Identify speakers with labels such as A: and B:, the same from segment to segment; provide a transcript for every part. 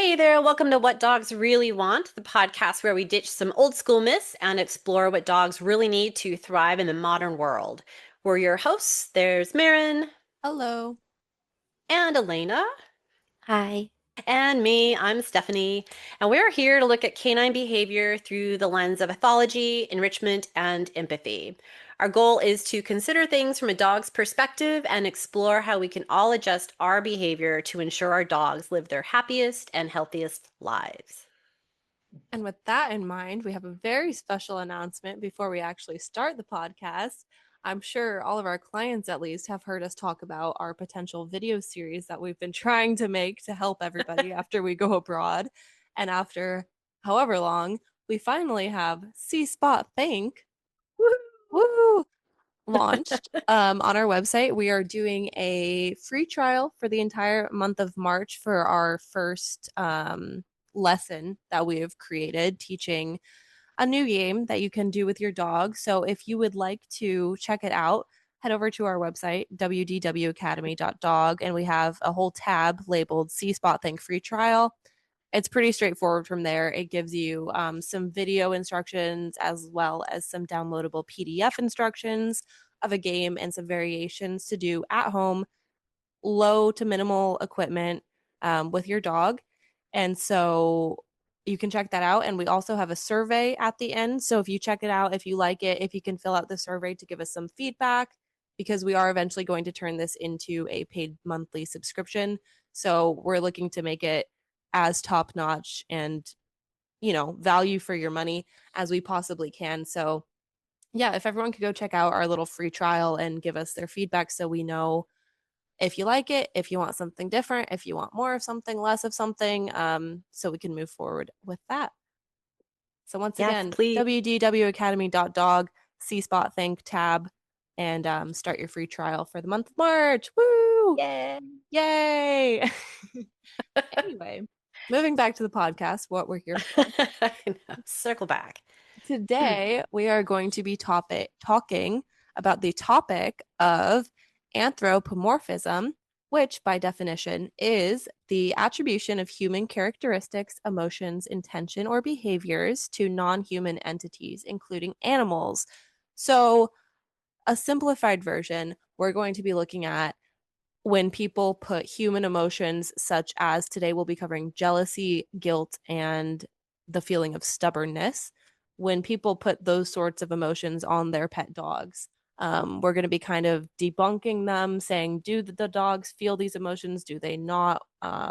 A: Hey there, welcome to What Dogs Really Want, the podcast where we ditch some old school myths and explore what dogs really need to thrive in the modern world. We're your hosts. There's Maren
B: Hello.
A: and Alana
C: Hi.
A: and me. I'm Stefanie, and we're here to look at canine behavior through the lens of ethology, enrichment, and empathy. Our goal is to consider things from a dog's perspective and explore how we can all adjust our behavior to ensure our dogs live their happiest and healthiest lives.
B: And with that in mind, we have a very special announcement before we actually start the podcast. I'm sure all of our clients, at least, have heard us talk about our potential video series that we've been trying to make to help everybody after we go abroad. And after however long, we finally have C Spot Think. Woo! Launched on our website. We are doing a free trial for the entire month of March for our first lesson that we have created, teaching a new game that you can do with your dog. So if you would like to check it out, head over to our website, wdwacademy.dog, and we have a whole tab labeled C Spot Think Free Trial. It's pretty straightforward from there. It gives you some video instructions as well as some downloadable PDF instructions of a game and some variations to do at home, low to minimal equipment with your dog. And so you can check that out. And we also have a survey at the end. So if you check it out, if you like it, if you can fill out the survey to give us some feedback, because we are eventually going to turn this into a paid monthly subscription. So we're looking to make it as top notch and, value for your money as we possibly can. So yeah, if everyone could go check out our little free trial and give us their feedback so we know if you like it, if you want something different, if you want more of something, less of something, so we can move forward with that. So once
A: Yes,
B: again,
A: please.
B: wdwacademy.dog, C Spot Think tab, and start your free trial for the month of March. Woo!
A: Yay.
B: Yay! Anyway, moving back to the podcast, what we're here for.
A: I know. Circle back.
B: Today, we are going to be talking about the topic of anthropomorphism, which by definition is the attribution of human characteristics, emotions, intention, or behaviors to non-human entities, including animals. So, a simplified version, we're going to be looking at when people put human emotions, such as today we'll be covering jealousy, guilt, and the feeling of stubbornness. When people put those sorts of emotions on their pet dogs, we're going to be kind of debunking them, saying, do the dogs feel these emotions? Do they not?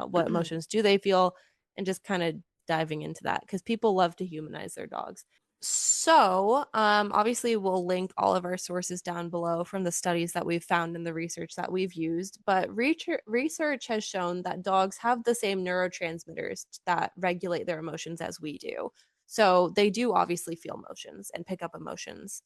B: What emotions do they feel? And just kind of diving into that because people love to humanize their dogs. So, obviously, we'll link all of our sources down below from the studies that we've found and the research that we've used. But research has shown that dogs have the same neurotransmitters that regulate their emotions as we do. So, they do obviously feel emotions and pick up emotions.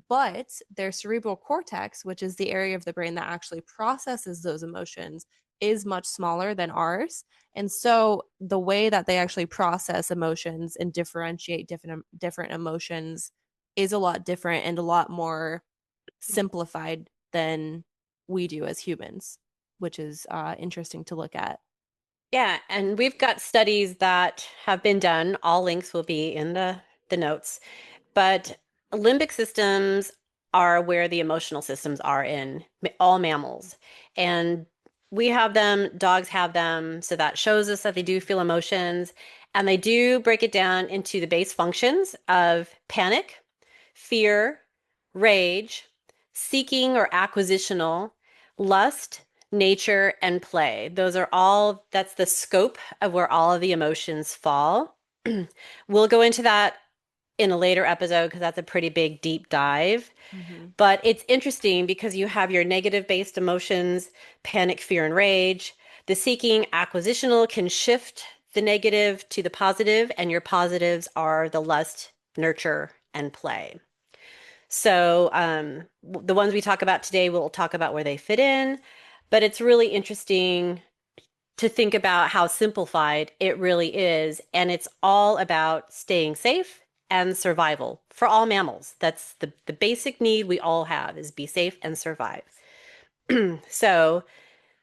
B: But their cerebral cortex, which is the area of the brain that actually processes those emotions, is much smaller than ours. And so the way that they actually process emotions and differentiate different emotions is a lot different and a lot more simplified than we do as humans, which is interesting to look at.
A: Yeah, and we've got studies that have been done. All links will be in the notes. But limbic systems are where the emotional systems are in all mammals. And we have them, dogs have them. So that shows us that they do feel emotions. And they do break it down into the base functions of panic, fear, rage, seeking or acquisitional, lust, nature, and play. That's the scope of where all of the emotions fall. We'll go into that in a later episode because that's a pretty big deep dive.
B: Mm-hmm.
A: But it's interesting because you have your negative based emotions, panic, fear, and rage. The seeking acquisitional can shift the negative to the positive, and your positives are the lust, nurture, and play. So the ones we talk about today, we'll talk about where they fit in, but it's really interesting to think about how simplified it really is. And it's all about staying safe and survival for all mammals. That's the basic need we all have is be safe and survive. So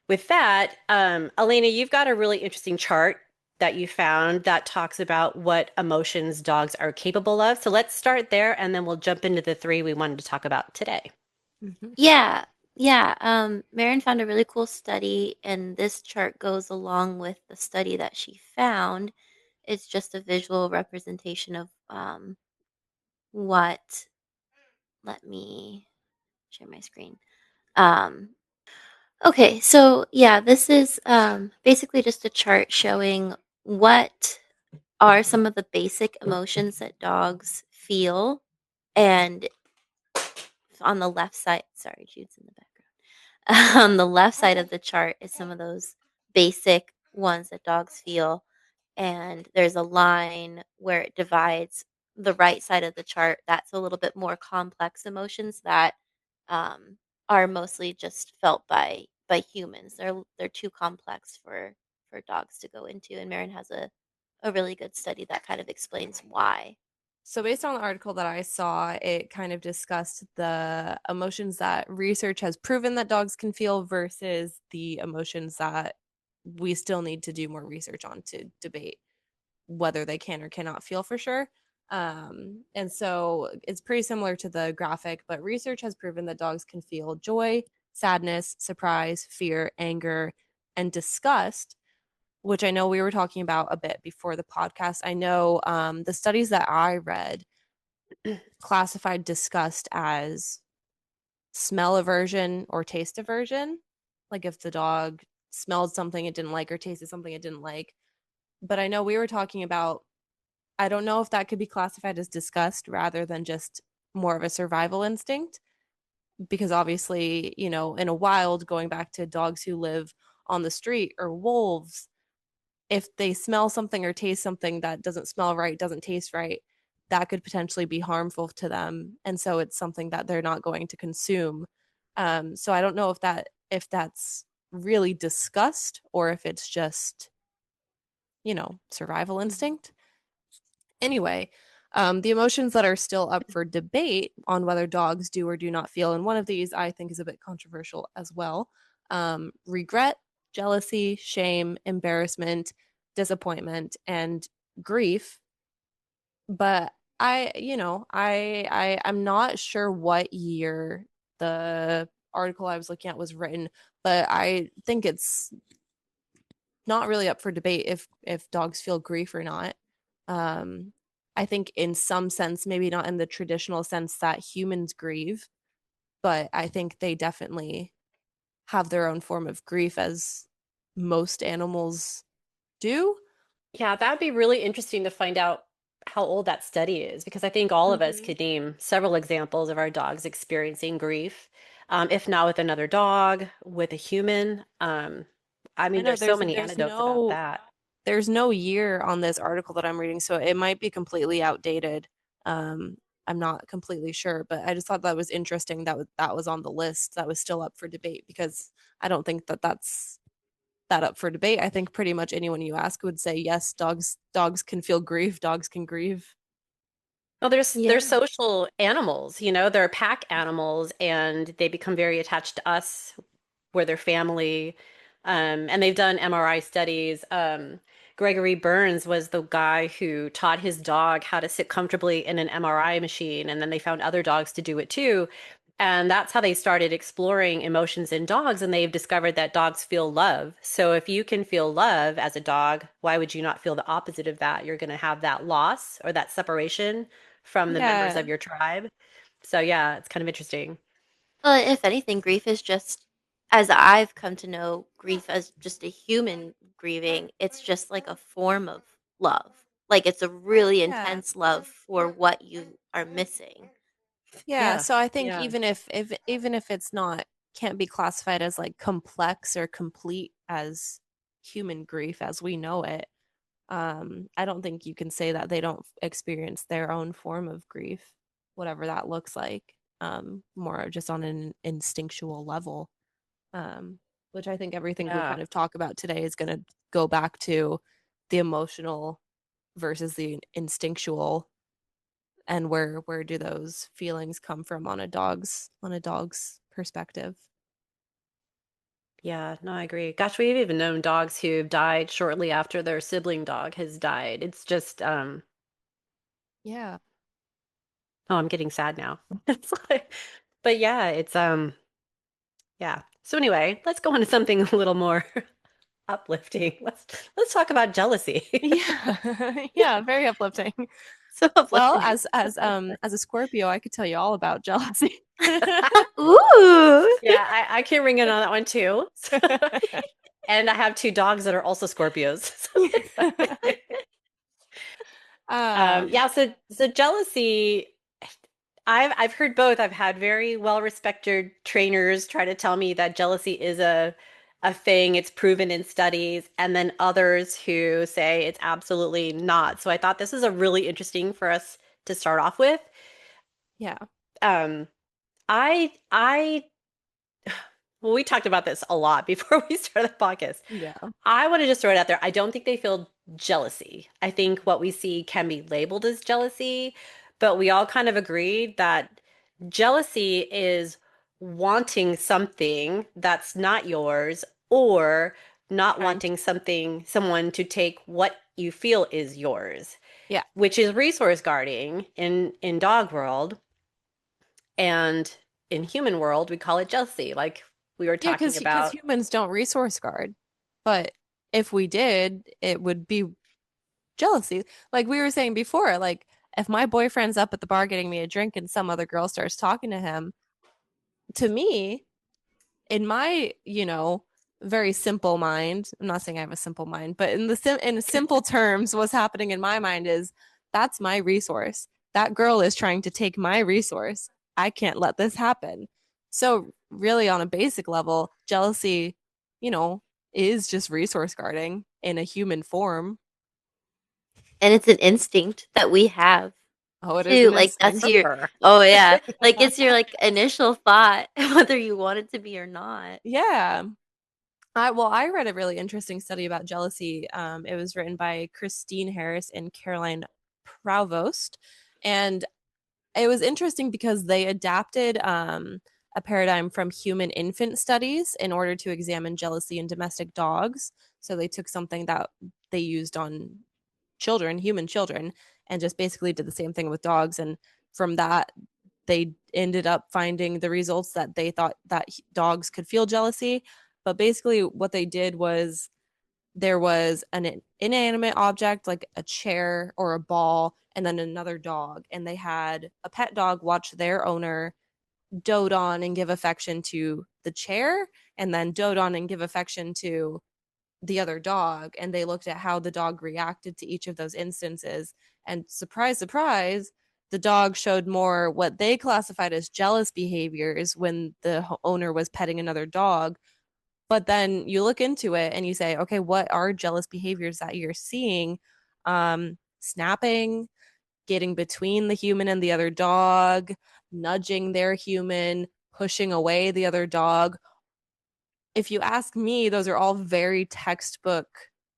A: with that, Elena, you've got a really interesting chart that you found that talks about what emotions dogs are capable of. So let's start there and then we'll jump into the three we wanted to talk about today.
B: Mhm.
C: Yeah, yeah. Maren found a really cool study, and this chart goes along with the study that she found. It's just a visual representation of what. Let me share my screen. Um, okay, so yeah, this is basically just a chart showing what are some of the basic emotions that dogs feel, and on the left side, sorry, Jude's in the background. On the left side of the chart is some of those basic ones that dogs feel, and there's a line where it divides the right side of the chart. That's a little bit more complex emotions that um, are mostly just felt by humans. They're too complex for dogs to go into, and Marin has a really good study that kind of explains why.
B: So, based on the article that I saw, it kind of discussed the emotions that research has proven that dogs can feel versus the emotions that we still need to do more research on to debate whether they can or cannot feel for sure. And so it's pretty similar to the graphic, but research has proven that dogs can feel joy, sadness, surprise, fear, anger, and disgust, which I know we were talking about a bit before the podcast. I know the studies that I read classified disgust as smell aversion or taste aversion. Like if the dog smelled something it didn't like or tasted something it didn't like. But I know we were talking about, I don't know if that could be classified as disgust rather than just more of a survival instinct. Because obviously, in a wild, going back to dogs who live on the street or wolves, if they smell something or taste something that doesn't smell right, doesn't taste right, that could potentially be harmful to them. And so it's something that they're not going to consume. So I don't know if that's really disgust or if it's just, survival instinct. Anyway, the emotions that are still up for debate on whether dogs do or do not feel, and one of these I think is a bit controversial as well, regret, jealousy, shame, embarrassment, disappointment, and grief. But I'm not sure what year the article I was looking at was written, but I think it's not really up for debate if dogs feel grief or not. Um, I think in some sense, maybe not in the traditional sense that humans grieve, but I think they definitely have their own form of grief as most animals do.
A: Yeah, that would be really interesting to find out how old that study is because I think all of us
B: Hmm.
A: could name several examples of our dogs experiencing grief. If not with another dog, with a human. I
B: I
A: mean,
B: know
A: there's so
B: there's
A: many
B: there's
A: anecdotes about
B: no
A: that.
B: there's no year on this article that I'm reading, so it might be completely outdated. Um, I'm not completely sure, but I just thought that was interesting that was on the list that was still up for debate because I don't think that that's that up for debate. I think pretty much anyone you ask would say yes, dogs can feel grief, dogs can grieve.
A: Well, they're
C: Yeah.
A: social animals, they're pack animals and they become very attached to us. Where their family, and they've done MRI studies. Gregory Berns was the guy who taught his dog how to sit comfortably in an MRI machine, and then they found other dogs to do it too. And that's how they started exploring emotions in dogs, and they've discovered that dogs feel love. So if you can feel love as a dog, why would you not feel the opposite of that? You're going to have that loss or that separation from the members
B: Yeah.
A: of your tribe. So yeah, it's kind of interesting.
C: Well, if anything, grief is just, as I've come to know grief as just a human grieving, it's just like a form of love. Like it's a really
B: Yeah.
C: intense love for what you are missing.
B: Yeah,
A: Yeah.
B: so I think
A: Yeah.
B: even if it's not can't be classified as like complex or complete as human grief as we know it, I don't think you can say that they don't experience their own form of grief, whatever that looks like, more just on an instinctual level. Um, which I think everything we
A: Yeah.
B: kind of talk about today is going to go back to the emotional versus the instinctual, and where do those feelings come from on a dog's perspective.
A: Yeah, no, I agree. Gosh, we've even known dogs who died shortly after their sibling dog has died. It's just,
B: Yeah.
A: oh, I'm getting sad now. It's like, but yeah, yeah. So anyway, let's go on to something a little more uplifting. Let's talk about jealousy.
B: Yeah. Yeah, very uplifting.
A: So
B: Well,
A: uplifting.
B: as a Scorpio, I could tell you all about jealousy.
C: Ooh.
A: Yeah, I can ring in on that one too. And I have two dogs that are also Scorpios.
B: um,
A: Yeah, so jealousy, I've heard both. I've had very well-respected trainers try to tell me that jealousy is a thing, it's proven in studies, and then others who say it's absolutely not. So I thought this is a really interesting for us to start off with.
B: yeah.
A: Um, I well, we talked about this a lot before we started the podcast.
B: Yeah.
A: I want to just throw it out there. I don't think they feel jealousy. I think what we see can be labeled as jealousy, but we all kind of agreed that jealousy is wanting something that's not yours or not
B: Trying to,
A: wanting someone to take what you feel is yours,
B: yeah.
A: which is resource guarding in dog world, and in human world we call it jealousy, like we were
B: Yeah,
A: talking
B: because
A: about.
B: humans don't resource guard. But if we did, it would be jealousy. Like we were saying before, like if my boyfriend's up at the bar getting me a drink and some other girl starts talking to him, to me, in my, very simple mind, I'm not saying I have a simple mind, but in simple terms, what's happening in my mind is that's my resource. That girl is trying to take my resource. I can't let this happen. So really on a basic level, jealousy, you know, is just resource guarding in a human form.
C: And it's an instinct that we have
B: Oh, it is
C: too.
B: an
C: Like that's
B: instinct.
C: your
A: Sure.
C: oh yeah. Like it's your like initial thought, whether you want it to be or not.
B: Yeah. I read a really interesting study about jealousy. It was written by Christine Harris and Caroline Provost, and it was interesting because they adapted a paradigm from human infant studies in order to examine jealousy in domestic dogs. So they took something that they used on children, human children, and just basically did the same thing with dogs. And from that, they ended up finding the results that they thought that dogs could feel jealousy. But basically, what they did was there was an inanimate object like a chair or a ball, and then another dog. And they had a pet dog watch their owner dote on and give affection to the chair, and then dote on and give affection to the other dog. And they looked at how the dog reacted to each of those instances. And surprise, surprise, the dog showed more what they classified as jealous behaviors when the owner was petting another dog. But then you look into it and you say, okay, what are jealous behaviors that you're seeing? Snapping, getting between the human and the other dog, nudging their human, pushing away the other dog. If you ask me, those are all very textbook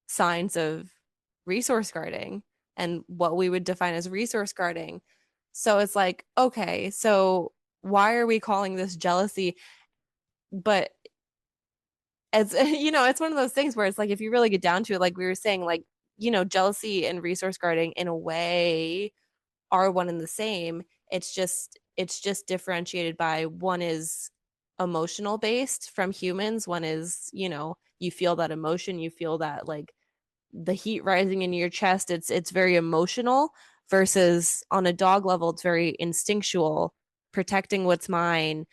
B: signs of resource guarding and what we would define as resource guarding. So it's like, okay, so why are we calling this jealousy? But it's it's one of those things where it's like if you really get down to it, like we were saying, like, jealousy and resource guarding in a way are one and the same. It's just differentiated by one is emotional based from humans. One is, you feel that emotion, you feel that like the heat rising in your chest. It's very emotional versus on a dog level, it's very instinctual, protecting what's mine,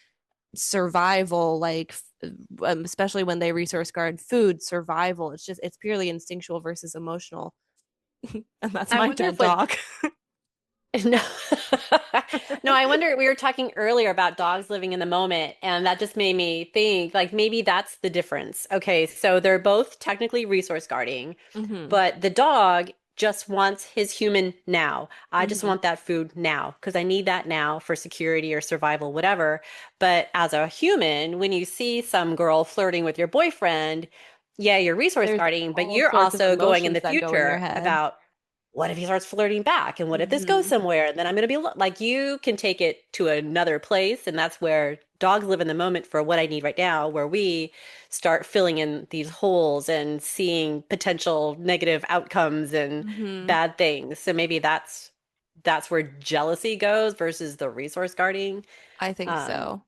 B: survival, like especially when they resource guard food, survival. It's purely instinctual versus emotional. And that's
A: I
B: my
A: wonder
B: dead
A: if what
B: dog.
A: no. No, I wonder, we were talking earlier about dogs living in the moment, and that just made me think like maybe that's the difference. Okay, so they're both technically resource guarding,
B: Hmm.
A: but the dog just wants his human now. I just
B: Hmm.
A: want that food now because I need that now for security or survival, whatever. But as a human, when you see some girl flirting with your boyfriend, yeah, you're resource
B: There's
A: guarding, but
B: all
A: you're
B: sorts of
A: also going in
B: emotions
A: the
B: that go in your
A: future
B: head.
A: about what if he starts flirting back? And what if this goes
B: Mhm.
A: somewhere? And then I'm going to be like, you can take it to another place. And that's where dogs live in the moment for what I need right now, where we start filling in these holes and seeing potential negative outcomes and
B: Mhm.
A: bad things. So maybe that's where jealousy goes versus the resource guarding.
B: I think
A: Um,
B: so.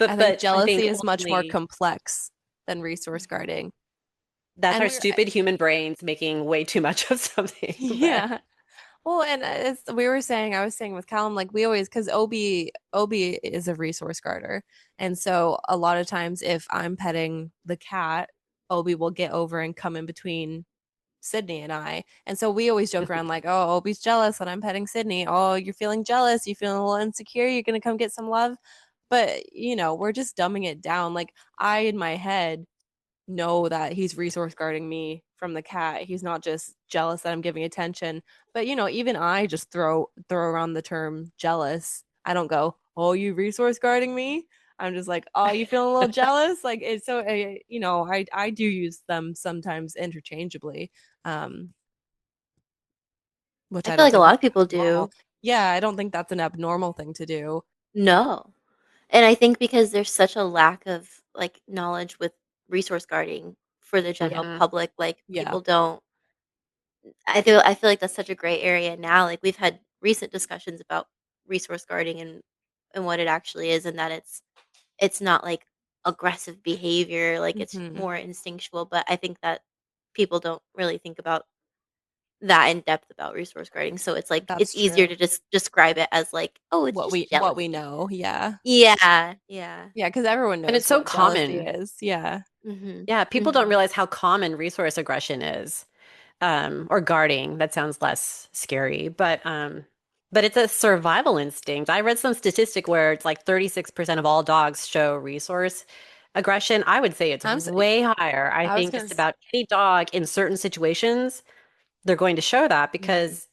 B: I
A: but
B: think
A: but I think
B: jealousy is much more
A: ultimately
B: complex than resource guarding.
A: that's
B: And
A: our
B: we're
A: stupid human brains making way too much of something. But
B: yeah. Well, and as we were saying, I was saying with Callum, like we always, because Obi is a resource guarder, and so a lot of times if I'm petting the cat, Obi will get over and come in between Sydney and I, and so we always joke around like, oh, Obi's jealous that I'm petting Sydney. Oh, you're feeling jealous. You feeling a little insecure. You're gonna come get some love, but we're just dumbing it down. Like I in my head know that he's resource guarding me from the cat. He's not just jealous that I'm giving attention. But even I just throw around the term jealous. I don't go, "Oh, you resource guarding me?" I'm just like, "Oh, you feeling a little jealous?" Like it's so I do use them sometimes interchangeably. Um which
C: I
B: I
C: feel
B: don't
C: like a
B: think
C: lot
B: is
C: of people
B: abnormal.
C: do.
B: Yeah, I don't think that's an abnormal thing to do.
C: No. And I think because there's such a lack of, like, knowledge with resource guarding for the
B: Yeah.
C: general
A: mhm.
C: public, like,
B: Yeah.
C: people don't I feel like that's such a gray area now, like, we've had recent discussions about resource guarding and what it actually is, and that it's not, like, aggressive behavior, like, it's
B: Mhm.
C: more instinctual, but I think that people don't really think about that in depth about resource guarding, so it's, like, it's
B: That's
C: easier
B: true.
C: to just describe it as, like, "Oh, it's just
B: What we
C: jealousy."
B: know. Yeah.
C: Yeah, yeah.
B: Yeah, because everyone
A: And
B: knows
A: it's so
B: what jealousy
A: common.
B: is. Yeah.
C: Mhm,
A: Yeah, people don't
C: mhm.
A: realize how common resource aggression is, or guarding. That sounds less scary, but it's a survival instinct. I read some statistic where it's like 36% of all dogs show resource aggression. I would say it's
B: I'm s
A: way higher. I
B: I was
A: think
B: gonna
A: just
B: s
A: about any dog in certain situations, they're going to show that
B: Mhm.
A: because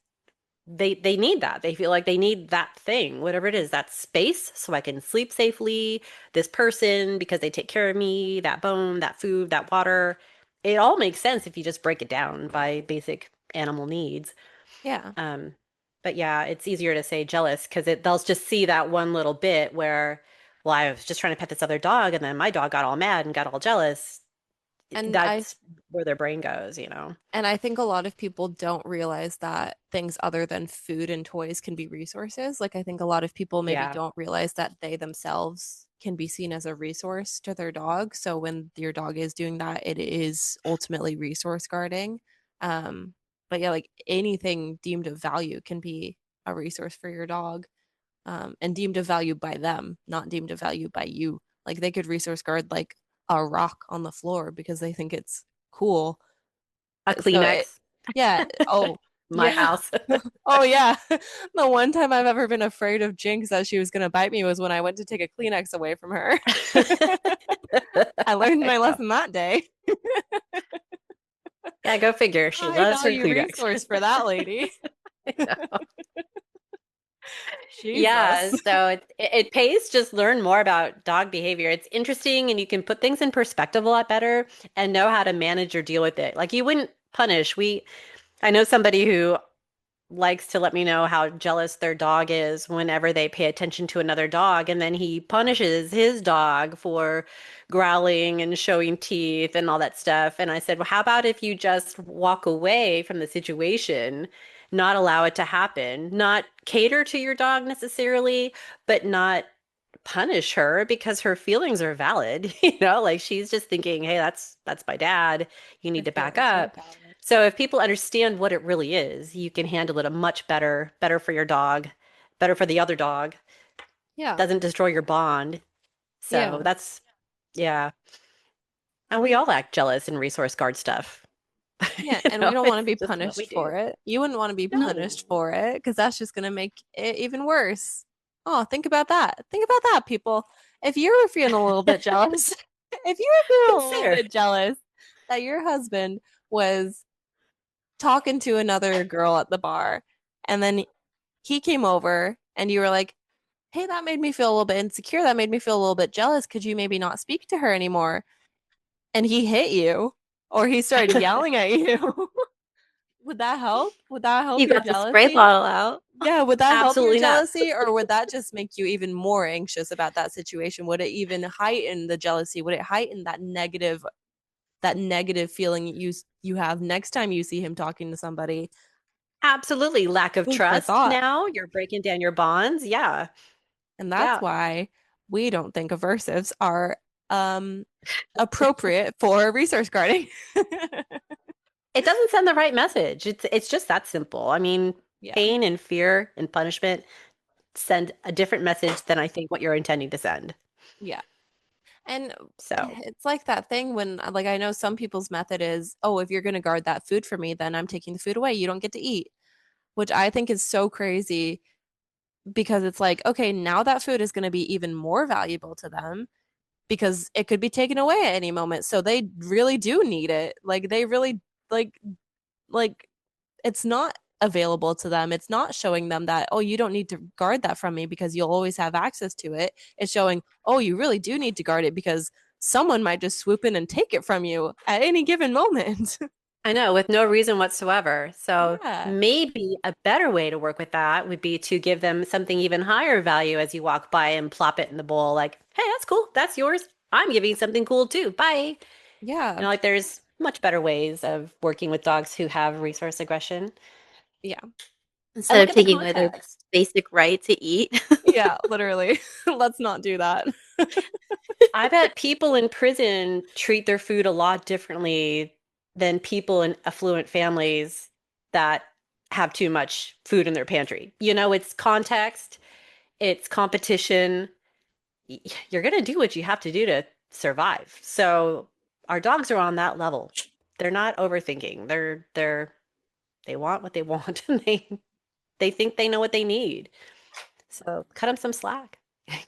A: they need that. They feel like they need that thing, whatever it is, that space so I can sleep safely, this person because they take care of me, that bone, that food, that water. It all makes sense if you just break it down by basic animal needs.
B: Yeah.
A: Um, but yeah, it's easier to say jealous because they'll just see that one little bit where, well, I was just trying to pet this other dog and then my dog got all mad and got all jealous.
B: And I
A: That's where their brain goes.
B: and I think a lot of people don't realize that things other than food and toys can be resources. Like I think a lot of people maybe
A: Yeah.
B: don't realize that they themselves can be seen as a resource to their dog. So when your dog is doing that, it is ultimately resource guarding. Um, but yeah, like anything deemed of value can be a resource for your dog. And deemed of value by them, not deemed of value by you. Like they could resource guard like a rock on the floor because they think it's cool.
A: A
B: So it,
A: Kleenex,
B: yeah. Oh,
A: my
B: yeah.
A: house.
B: Oh, yeah. The one time I've ever been afraid of Jinx that she was going to bite me was when I went to take a Kleenex away from her. I learned my
A: Yeah.
B: lesson that day.
A: Yeah, go figure. She
B: High
A: loves her
B: value
A: Kleenex.
B: resource for that lady.
A: Yeah,
B: Jesus.
A: so it pays just learn more about dog behavior. It's interesting and you can put things in perspective a lot better and know how to manage or deal with it. Like you wouldn't punish. I know somebody who likes to let me know how jealous their dog is whenever they pay attention to another dog, and then he punishes his dog for growling and showing teeth and all that stuff. And I said, well, how about if you just walk away from the situation, not allow it to happen, not cater to your dog necessarily, but not punish her because her feelings are valid. Like she's just thinking, hey, that's my dad. You
B: Her
A: need to back
B: feelings are
A: up.
B: valid.
A: So if people understand what it really is, you can handle it a much better for your dog, better for the other dog.
B: Yeah.
A: Doesn't destroy your bond. So
B: Yeah.
A: that's yeah. And we
B: We
A: all act jealous and resource guard stuff.
B: Yeah, and we don't want to
A: It's
B: be
A: just what we
B: punished
A: do.
B: for it. You wouldn't want to be
A: No.
B: punished for it because that's just going to make it even worse. Oh, think about that. Think about that, people. If you were feeling a little bit jealous, if you were feeling a little
A: Consider.
B: bit jealous that your husband was talking to another girl at the bar and then he came over and you were like, hey, that made me feel a little bit insecure. That made me feel a little bit jealous. Could you maybe not speak to her anymore? And he hit you or he started yelling at you. Would that help? Would that help
C: You
B: your
C: got the spray
B: jealousy?
C: bottle out.
B: Yeah, would that help your
A: Absolutely not.
B: jealousy, or would that just make you even more anxious about that situation? Would it even heighten the jealousy? Would it heighten that negative feeling you have next time you see him talking to somebody?
A: Absolutely. Lack of
B: Food for
A: trust
B: thought.
A: now. You're breaking down your bonds. Yeah.
B: And that's
A: Yeah.
B: why we don't think aversives are appropriate for resource guarding.
A: It doesn't send the right message. It's just that simple. I mean,
B: Yeah.
A: pain and fear and punishment send a different message than I think what you're intending to send.
B: Yeah. And
A: So,
B: it's like that thing when, like, I know some people's method is, oh, if you're going to guard that food for me, then I'm taking the food away. You don't get to eat, which I think is so crazy because it's like, okay, now that food is going to be even more valuable to them because it could be taken away at any moment. So they really do need it. Like, they really, like, it's not available to them. It's not showing them that, oh, you don't need to guard that from me because you'll always have access to it. It's showing, oh, you really do need to guard it because someone might just swoop in and take it from you at any given moment.
A: I know, with no reason whatsoever. So
B: Yeah.
A: maybe a better way to work with that would be to give them something even higher value as you walk by and plop it in the bowl, like, hey, that's cool. That's yours. I'm giving you something cool too. Bye.
B: Yeah.
A: Like there's much better ways of working with dogs who have resource aggression.
B: Yeah.
A: And
C: Instead
A: look
C: of
A: at the
C: taking away their
A: context.
C: basic right to eat.
B: Yeah, literally. Let's not do that.
A: I bet people in prison treat their food a lot differently than people in affluent families that have too much food in their pantry. It's context, it's competition. You're going to do what you have to do to survive. So our dogs are on that level. They're not overthinking. They want what they want and they think they know what they need. So cut them some slack.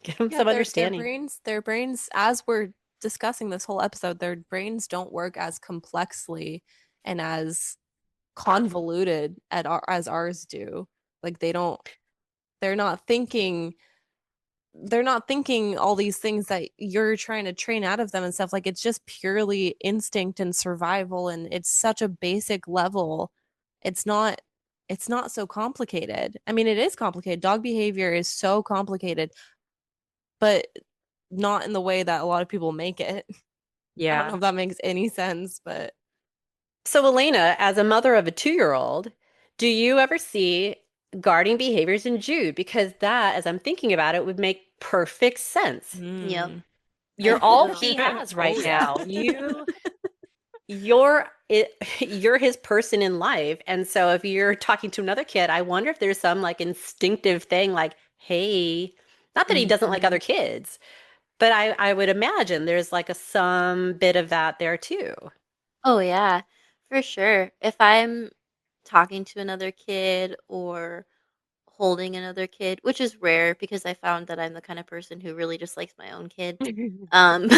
A: Give them
B: Yeah,
A: some understanding.
B: their brains, as we're discussing this whole episode, their brains don't work as complexly and as convoluted as ours do. Like they're not thinking they're not thinking all these things that you're trying to train out of them and stuff. Like it's just purely instinct and survival, and it's such a basic level. It's not it's not so complicated. I mean, it is complicated. Dog behavior is so complicated, but not in the way that a lot of people make it. I don't know
A: Yeah.
B: if that makes any sense, but
A: So, Elena, as a mother of a 2-year-old, do you ever see guarding behaviors in Jude? Because that, as I'm thinking about it, would make perfect sense.
C: Yep,
B: mm.
C: I
A: You're all
C: do.
A: he has right
B: Oh yeah.
A: now. You're it, you're his person in life. And so if you're talking to another kid, I wonder if there's some like instinctive thing like, hey, not that he doesn't like
B: Mhm.
A: other kids, but I would imagine there's like some bit of that there too.
C: Oh yeah, for sure. If I'm talking to another kid or holding another kid, which is rare because I found that I'm the kind of person who really just likes my own kid. Um,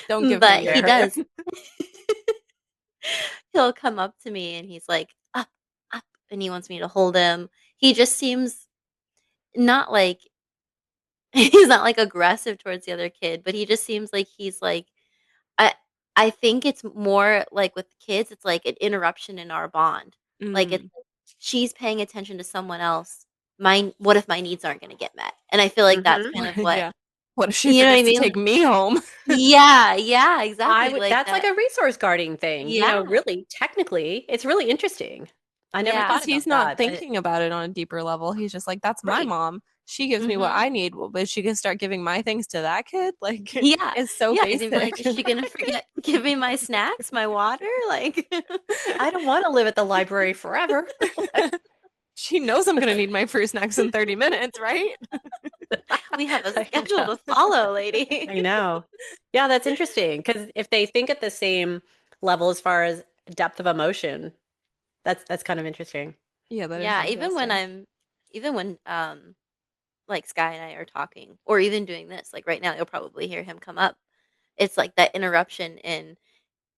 B: Don't give
C: but
B: him
C: he
B: your
A: Fair.
C: does. He'll come up to me and he's like, up, up, and he wants me to hold him. He just seems not like he's not like aggressive towards the other kid, but he just seems like he's like I I think it's more like with kids, it's like an interruption in our bond. Like it's
B: Mm.
C: like she's paying attention to someone else. Mine what if my needs aren't gonna get met? And I feel like that's
A: Hmm.
C: kind of what
B: Yeah. What if she
C: you know what I
B: forgets to
C: mean?
B: take me home?
C: Yeah, yeah, exactly, like
A: That's like
C: that.
A: a resource guarding thing.
C: Yeah,
A: Really, technically, it's really interesting. I never
C: yeah.
A: thought
B: Because he's
A: about
B: not
A: that, but
B: thinking about it on a deeper level. He's just like, that's my
A: right.
B: mom. She gives me what
C: Mhm.
B: I need. Well, but she can start giving my things to that kid. Like,
C: Yeah.
B: it's so
C: Yeah, he's even like,
B: basic.
C: "Is she gonna forget give me my snacks, my water?" Like
A: I don't want to live at the library forever.
B: She knows I'm gonna need my fruit snacks in 30 minutes, right?
C: we have a
A: I
C: schedule
A: know.
C: to follow, lady.
A: I know. Yeah, that's interesting because if they think at the same level as far as depth of emotion, that's kind of interesting.
B: Yeah, that is
C: Yeah,
B: interesting.
C: even when like Sky and I are talking or even doing this, like right now you'll probably hear him come up. It's like that interruption in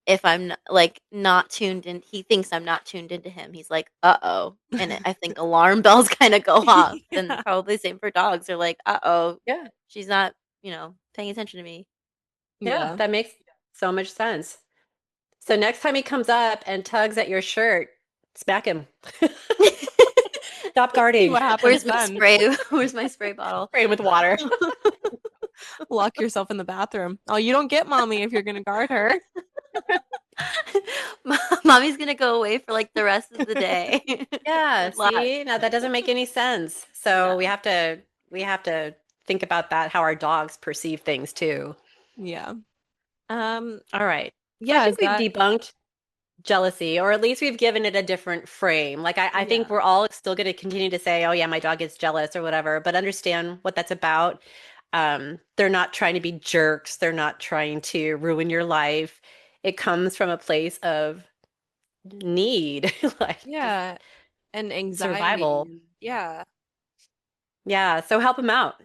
C: if I'm like not tuned in, he thinks I'm not tuned into him. He's like, "Uh-oh." And I think alarm bells kind of go off. And
B: Yeah.
C: probably same for dogs. They're like, "Uh-oh,
A: Yeah.
C: she's not, paying attention to me."
A: Yeah,
B: Yeah.
A: that makes so much sense. So next time he comes up and tugs at your shirt, Smack him. Stop
B: See
A: guarding.
B: what happens
C: Where's my
B: then.
C: spray? Where's my spray bottle?
A: Spray him with water.
B: Lock yourself in the bathroom. Oh, you don't get mommy if you're gonna guard her.
C: Mommy's gonna go away for like the rest of the day.
A: Yeah,
C: Good luck.
A: see? Now that doesn't make any sense. So
C: No.
A: we have to think about that, how our dogs perceive things too.
B: Yeah. Um,
A: All right. So I
B: yeah, is
A: think we've
B: that
A: debunked jealousy, or at least we've given it a different frame. Like I think
B: yeah.
A: we're all still going to continue to say, oh yeah, my dog is jealous or whatever, but understand what that's about. They're not trying to be jerks. They're not trying to ruin your life. It comes from a place of need, like just
B: Yeah. And anxiety
A: survival.
B: and yeah.
A: Yeah. So help them out,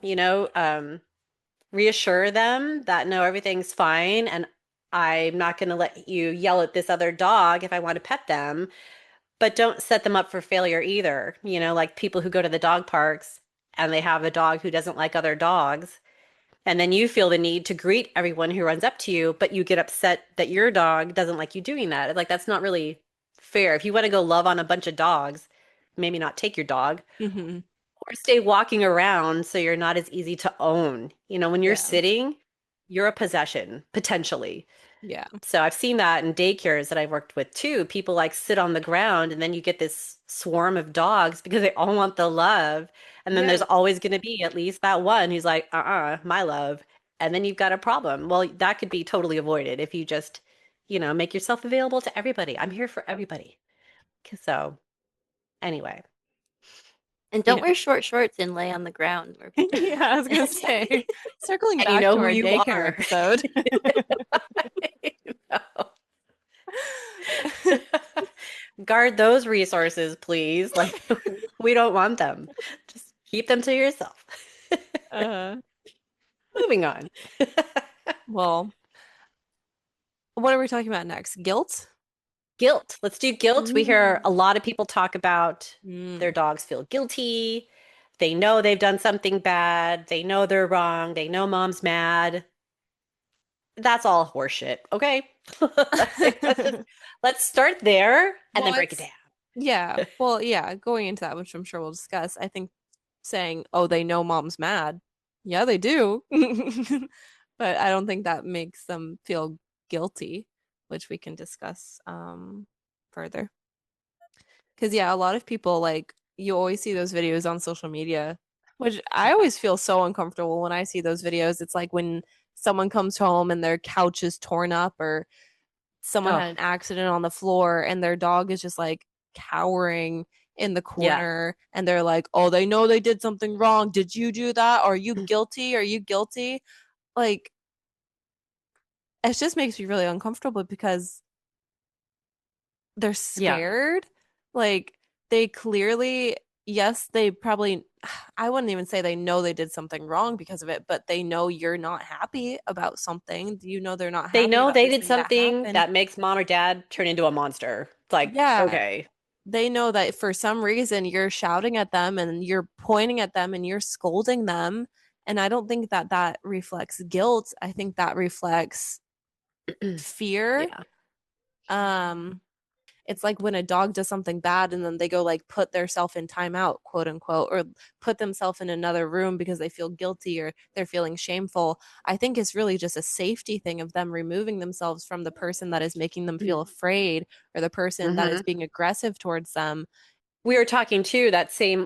A: reassure them that no, everything's fine. And I'm not going to let you yell at this other dog if I want to pet them. But don't set them up for failure either. Like people who go to the dog parks and they have a dog who doesn't like other dogs. And then you feel the need to greet everyone who runs up to you, but you get upset that your dog doesn't like you doing that. Like, that's not really fair. If you want to go love on a bunch of dogs, maybe not take your dog
B: Hmm.
A: or stay walking around so you're not as easy to own. When you're
B: Yeah.
A: sitting, you're a possession, potentially.
B: Yeah.
A: So I've seen that in daycares that I've worked with too. People like sit on the ground and then you get this swarm of dogs because they all want the love. And then there's
B: Yeah.
A: always going to be at least that one who's like, my love. And then you've got a problem. Well, that could be totally avoided if you just, make yourself available to everybody. I'm here for everybody. So anyway,
C: And
A: you
C: don't
A: know,
C: wear short shorts and lay on the ground where people
B: Yeah, I was gonna say, circling
A: and you
B: back
A: know
B: to
A: who
B: our
A: you
B: daycare
A: are.
B: episode.
A: Guard those resources, please. Like, we don't want them. Just keep them to yourself.
B: uh,
A: Moving on.
B: well, what are we talking about next? Guilt?
A: Guilt. Let's do guilt. We hear
B: Mm.
A: a lot of people talk about their
B: Mm.
A: dogs feel guilty. They know they've done something bad. They know they're wrong. They know mom's mad. That's all horseshit. Okay. Let's start there and
B: Well,
A: then break it
B: it's
A: down.
B: yeah. Well, yeah, going into that, which I'm sure we'll discuss, I think saying, "Oh, they know mom's mad." Yeah, they do. But I don't think that makes them feel guilty, which we can discuss further. Because yeah, a lot of people like you always see those videos on social media, which I
A: Yeah.
B: always feel so uncomfortable when I see those videos. It's like when someone comes home and their couch is torn up or someone
A: Oh,
B: had an accident on the floor and their dog is just like cowering in the
A: yeah.
B: corner and they're like, "Oh, they know they did something wrong. Did you do that? Are you guilty? Are you guilty?" Like it just makes me really uncomfortable because they're
A: Yeah.
B: scared. Like they clearly, yes, they probably, I wouldn't even say they know they did something wrong because of it, but they know you're not happy about something. You know they're not
A: They
B: happy
A: know
B: about
A: they
B: this
A: did
B: thing that
A: something
B: happened.
A: that makes mom or dad turn into a monster. It's like,
B: Yeah,
A: okay.
B: they know that for some reason you're shouting at them and you're pointing at them and you're scolding them. And I don't think that that reflects guilt. I think that reflects fear.
A: Yeah.
B: Um, it's like when a dog does something bad and then they go like put their self in timeout, quote unquote, or put themselves in another room because they feel guilty or they're feeling shameful. I think it's really just a safety thing of them removing themselves from the person that is making them feel afraid or the person that is
A: Hmm.
B: being aggressive towards them.
A: We were talking too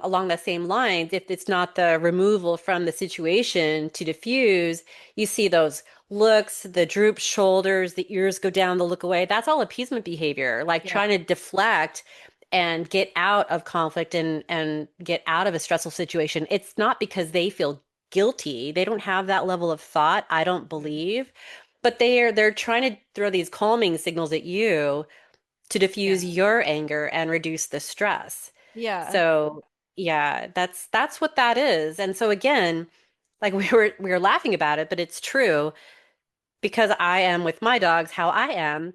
A: along that same lines. If it's not the removal from the situation to diffuse, you see those looks, the drooped shoulders, the ears go down, the look away. That's all appeasement behavior, like
B: Yeah.
A: trying to deflect and get out of conflict and get out of a stressful situation. It's not because they feel guilty. They don't have that level of thought, I don't
B: Mm.
A: believe. But they're trying to throw these calming signals at you to diffuse
B: Yeah.
A: your anger and reduce the stress.
B: Yeah.
A: So, yeah, that's what that is. And so again, like we were laughing about it, but it's true because I am with my dogs how I am.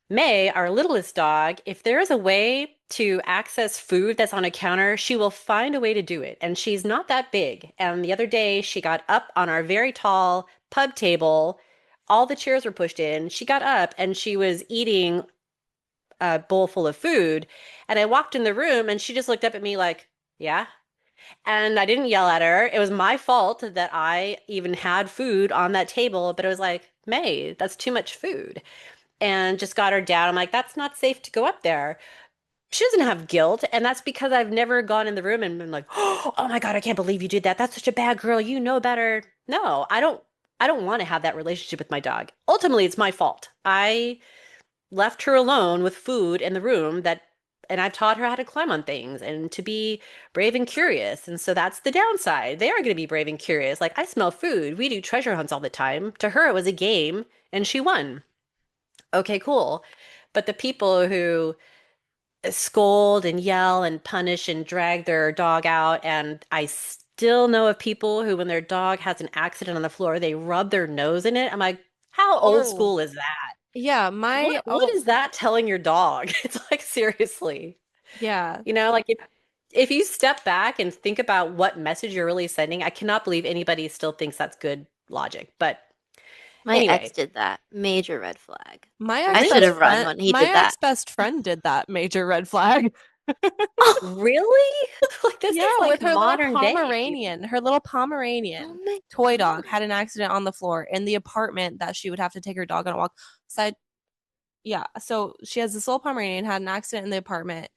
A: May, our littlest dog, if there is a way to access food that's on a counter, she will find a way to do it. And she's not that big. And the other day, she got up on our very tall pub table. All the chairs were pushed in. She got up and she was eating a bowl full of food. And I walked in the room and she just looked up at me like, yeah. And I didn't yell at her. It was my fault that I even had food on that table, but it was like, May, that's too much food. And just got her down. I'm like, that's not safe to go up there. She doesn't have guilt, and that's because I've never gone in the room and been like, "Oh my God, I can't believe you did that. That's such a bad girl. You know better." No, I don't want to have that relationship with my dog. Ultimately, it's my fault. I left her alone with food in the room and I've taught her how to climb on things and to be brave and curious. And so that's the downside. They are going to be brave and curious. Like I smell food. We do treasure hunts all the time. To her, it was a game and she won. Okay, cool. But the people who scold and yell and punish and drag their dog out. And I still know of people who, when their dog has an accident on the floor, they rub their nose in it. I'm like, how old
B: Oh,
A: school is that?
B: yeah, my
A: What is that telling your dog? It's like seriously,
B: yeah,
A: like if you step back and think about what message you're really sending, I cannot believe anybody still thinks that's good logic. But
C: My ex
A: anyway,
C: did that. Major red flag.
B: my
C: I should
B: ex-best
C: have run
B: friend
C: when he
B: my
C: did that.
B: ex-best friend did that major red flag.
C: Oh,
A: really? Like this
B: Yeah,
A: is like
B: with her little
A: modern day.
B: Pomeranian. Her little
C: oh
B: Pomeranian
C: my
B: toy
C: God.
B: dog had an accident on the floor in the apartment that she would have to take her dog on a walk. Side, yeah. So she has this little Pomeranian, had an accident in the apartment.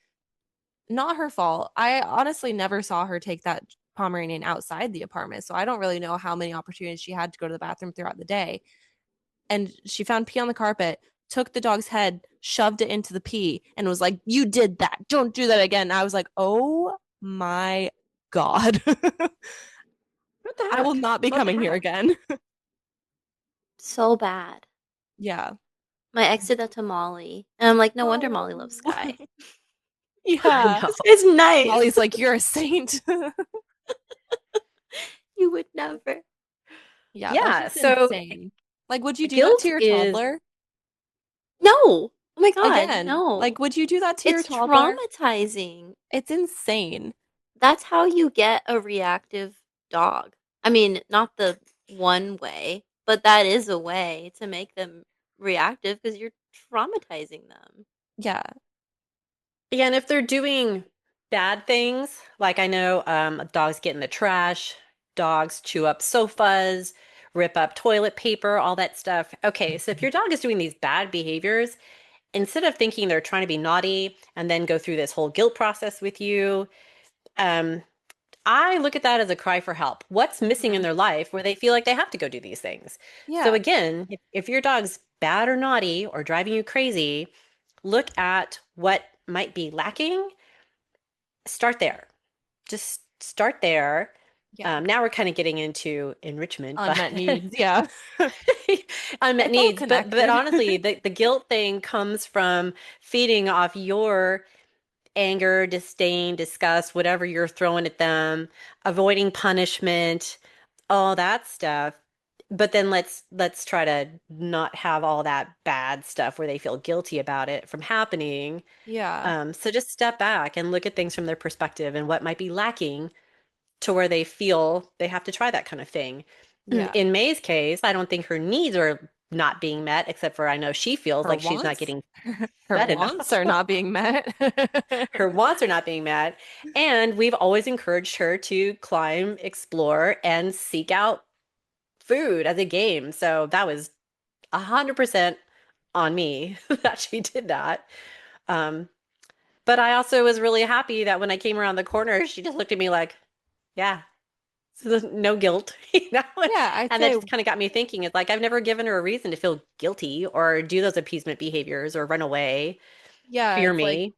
B: Not her fault. I honestly never saw her take that Pomeranian outside the apartment. So I don't really know how many opportunities she had to go to the bathroom throughout the day. And she found pee on the carpet, took the dog's head, shoved it into the pee, and was like, "You did that. Don't do that again." And I was like, "Oh my God."
A: What the
B: I will
A: heck?
B: not be
A: What the
B: coming here
A: heck?
B: again.
C: So bad.
B: Yeah.
C: My ex did that to Molly. And I'm like, no wonder Molly loves
B: Oh.
C: Sky.
A: I
B: Yeah.
A: know.
C: This guy's nice.
B: Molly's like, "You're a saint."
C: You would never.
B: Yeah, that's
A: Yeah,
B: just
A: so
B: insane. Like, would you do that to
A: guilt
B: your
A: is
B: toddler?
C: No. Oh my God.
B: Again,
C: No.
B: like, would you do that to your
C: It's
B: toddler?
C: traumatizing.
B: It's insane.
C: That's how you get a reactive dog. I mean, not the one way, but that is a way to make them reactive because you're traumatizing them.
B: Yeah.
A: yeah, and if they're doing bad things, like I know dogs get in the trash, dogs chew up sofas, rip up toilet paper, all that stuff. Okay, so if your dog is doing these bad behaviors, instead of thinking they're trying to be naughty and then go through this whole guilt process with you, um, I look at that as a cry for help. What's missing in
B: Mhm.
A: their life where they feel like they have to go do these things? So
B: Yeah.
A: again, if your dog's bad or naughty or driving you crazy, look at what might be lacking. Start there. Just start there.
B: Yeah.
A: Now we're kind of getting into enrichment, but
B: Unmet needs. Yeah.
A: unmet
B: It's all
A: needs. But
B: connected.
A: honestly, the guilt thing comes from feeding off your anger, disdain, disgust, whatever you're throwing at them, avoiding punishment, all that stuff. But then let's try to not have all that bad stuff where they feel guilty about it from happening.
B: Yeah.
A: So just step back and look at things from their perspective and what might be lacking to where they feel they have to try that kind of thing.
B: Yeah.
A: In May's case, I don't think her needs are not being met, except for I know she feels
B: Her
A: like she's not
B: wants
A: getting
B: her
A: fed
B: wants
A: enough.
B: are not being met.
A: Her wants are not being met. And we've always encouraged her to climb, explore, and seek out food as a game. So that was 100% on me that she did that. Um, but I also was really happy that when I came around the corner, she just looked at me like, yeah, so there's no guilt,
B: Yeah, I'd
A: And that
B: say
A: just kind of got me thinking. It's like I've never given her a reason to feel guilty or do those appeasement behaviors or run away,
B: yeah,
A: fear
B: it's like
A: me.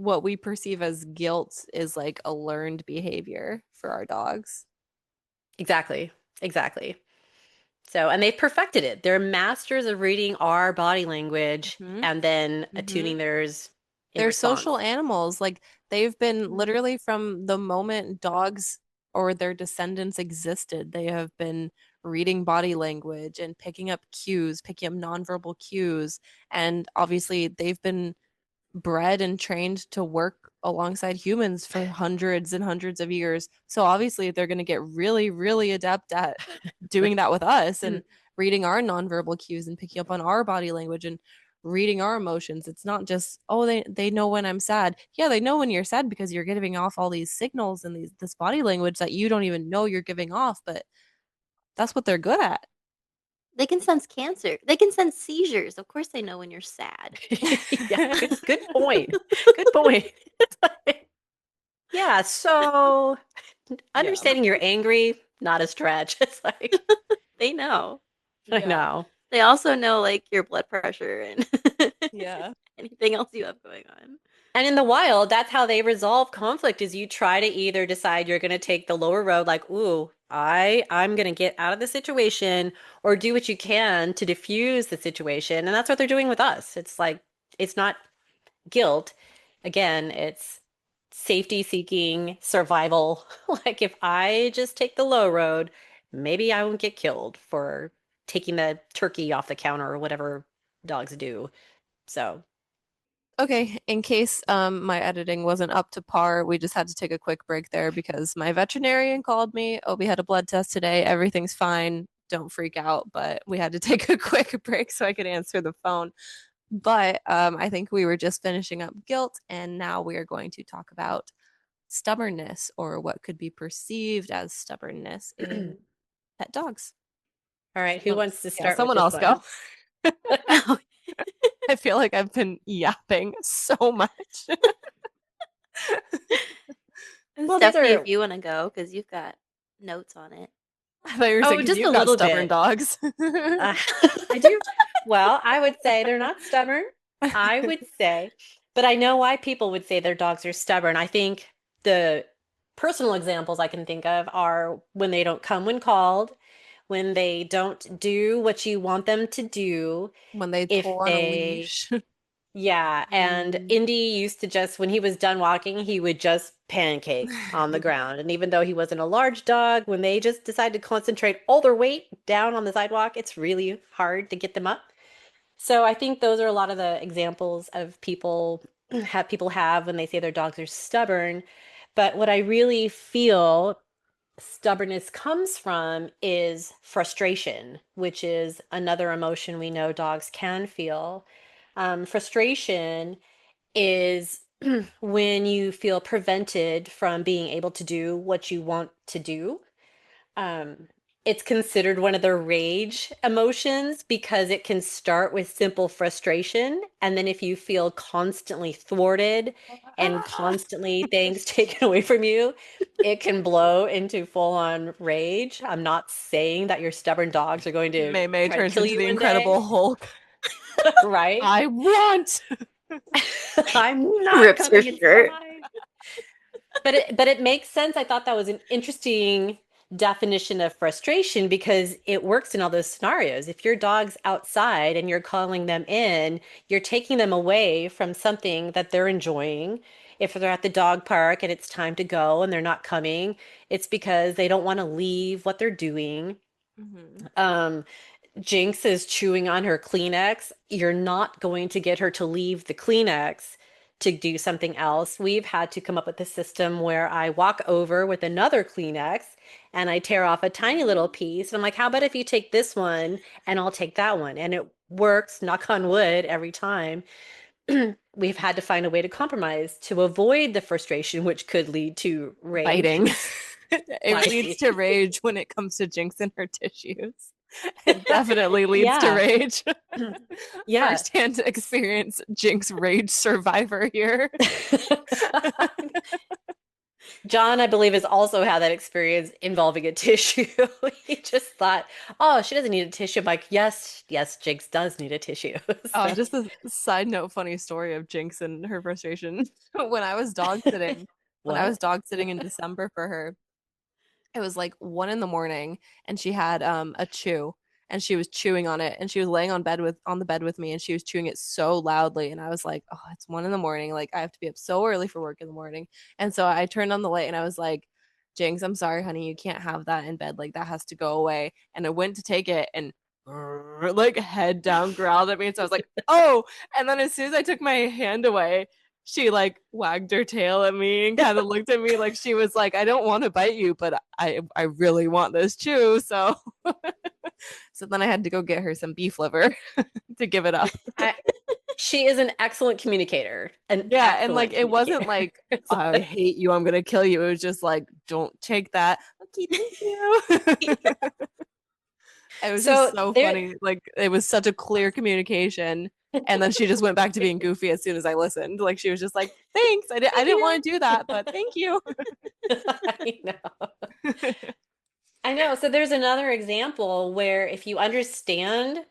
B: what we perceive as guilt is like a learned behavior for our dogs.
A: Exactly. Exactly. So, and they've perfected it. They're masters of reading our body language
B: Hmm.
A: and then
B: Hmm.
A: attuning theirs in
B: They're
A: response.
B: social animals. Like they've been
C: Mhm.
B: literally from the moment dogs or their descendants existed, they have been reading body language and picking up cues, picking up nonverbal cues. And obviously, they've been bred and trained to work alongside humans for hundreds and hundreds of years. So obviously, they're going to get really, really adept at doing that with us and reading our nonverbal cues and picking up on our body language and reading our emotions. It's not just, oh, they know when I'm sad. Yeah, they know when you're sad because you're giving off all these signals and this body language that you don't even know you're giving off, but that's what they're good at.
C: They can sense cancer. They can sense seizures. Of course they know when you're sad.
A: Yeah, good point. Good point. Yeah, so understanding you're angry, not a stretch. It's like,
C: They know.
A: I
B: Yeah.
A: know.
C: They also know like your blood pressure and
B: Yeah.
C: anything else you have going on.
A: And in the wild, that's how they resolve conflict is you try to either decide you're going to take the lower road, like, ooh, I'm going to get out of the situation, or do what you can to diffuse the situation. And that's what they're doing with us. It's like, it's not guilt. Again, it's safety seeking, survival. Like if I just take the low road, maybe I won't get killed for taking the turkey off the counter or whatever dogs do. So,
B: Okay, in case my editing wasn't up to par, we just had to take a quick break there because my veterinarian called me. Oh, we had a blood test today. Everything's fine. Don't freak out. But we had to take a quick break so I could answer the phone. But I think we were just finishing up guilt, and now we are going to talk about stubbornness or what could be perceived as stubbornness in pet dogs.
A: all right, who wants to
B: Yeah,
A: start with
B: someone
A: this
B: else
A: one?
B: go. I feel like I've been yapping so much.
A: Well, these
C: Stephanie,
A: are
C: if you want to go, because you've got notes on it.
B: I thought you were saying
A: oh,
B: because
A: just a
B: you've got
A: little
B: stubborn
A: bit.
B: dogs.
A: I do. Well, I would say they're not stubborn. I would say, but I know why people would say their dogs are stubborn. I think the personal examples I can think of are when they don't come when called, when they don't do what you want them to do,
B: When they
A: if
B: pull on a
A: they
B: leash.
A: yeah, and
C: Mm.
A: Indy used to just, when he was done walking, he would just pancake on the ground. And even though he wasn't a large dog, when they just decide to concentrate all their weight down on the sidewalk, it's really hard to get them up. So I think those are a lot of the examples of people have when they say their dogs are stubborn. But what I really feel stubbornness comes from is frustration, which is another emotion we know dogs can feel. Frustration is when you feel prevented from being able to do what you want to do. Um, it's considered one of the rage emotions because it can start with simple frustration. And then if you feel constantly thwarted and constantly things taken away from you, it can blow into full-on rage. I'm not saying that your stubborn dogs are going to
B: May May
A: try to
B: turns
A: kill
B: into
A: you
B: the
A: one
B: Incredible
A: day,
B: Hulk.
A: right?
B: I want.
A: I'm not
C: Rips her
A: coming
C: shirt.
A: inside. But it makes sense. I thought that was an interesting definition of frustration because it works in all those scenarios. If your dog's outside and you're calling them in, you're taking them away from something that they're enjoying. If they're at the dog park and it's time to go and they're not coming, it's because they don't want to leave what they're doing.
B: Mhm.
A: Um, Jinx is chewing on her Kleenex. You're not going to get her to leave the Kleenex to do something else. We've had to come up with a system where I walk over with another Kleenex and I tear off a tiny little piece. And I'm like, how about if you take this one and I'll take that one? And it works, knock on wood, every time. We've had to find a way to compromise to avoid the frustration, which could lead to rage.
B: Biting. It leads
A: Biting.
B: to rage when it comes to Jinx and her tissues. It definitely leads to
A: Yeah.
B: rage.
A: Yeah.
B: First-hand experience, Jinx rage survivor here.
A: John, I believe, has also had that experience involving a tissue. He just thought, oh, she doesn't need a tissue. I'm like, yes, yes, Jigs does need a tissue.
B: Oh,
A: So,
B: just a side note, funny story of Jinx and her frustration. When I was dog sitting, when I was
A: what?
B: dog sitting in December for her, it was like 1 in the morning, and she had a chew, and she was chewing on it, and she was laying on the bed with me, and she was chewing it so loudly, and I was like, oh, it's 1 in the morning, like I have to be up so early for work in the morning. And so I turned on the light and I was like, Jinx, I'm sorry, honey, you can't have that in bed, like that has to go away. And I went to take it, and like head down growled at me, and so I was like, oh. And then as soon as I took my hand away, she like wagged her tail at me and kind of looked at me like she was like, I don't want to bite you, but I really want this chew. So so then I had to go get her some beef liver to give it up.
A: I, She is an excellent communicator. An
B: Yeah, and like
A: excellent
B: it wasn't
A: communicator.
B: like I hate you, I'm gonna kill you. It was just like, don't take that. Okay, thank you. It was just
A: So
B: so
A: there
B: funny. Like it was such a clear communication. And then she just went back to being goofy as soon as I listened. Like she was just like, "Thanks. I
A: thank
B: didn't
A: you.
B: want to do that, but thank you."
A: I know. I know. So there's another example where if you understand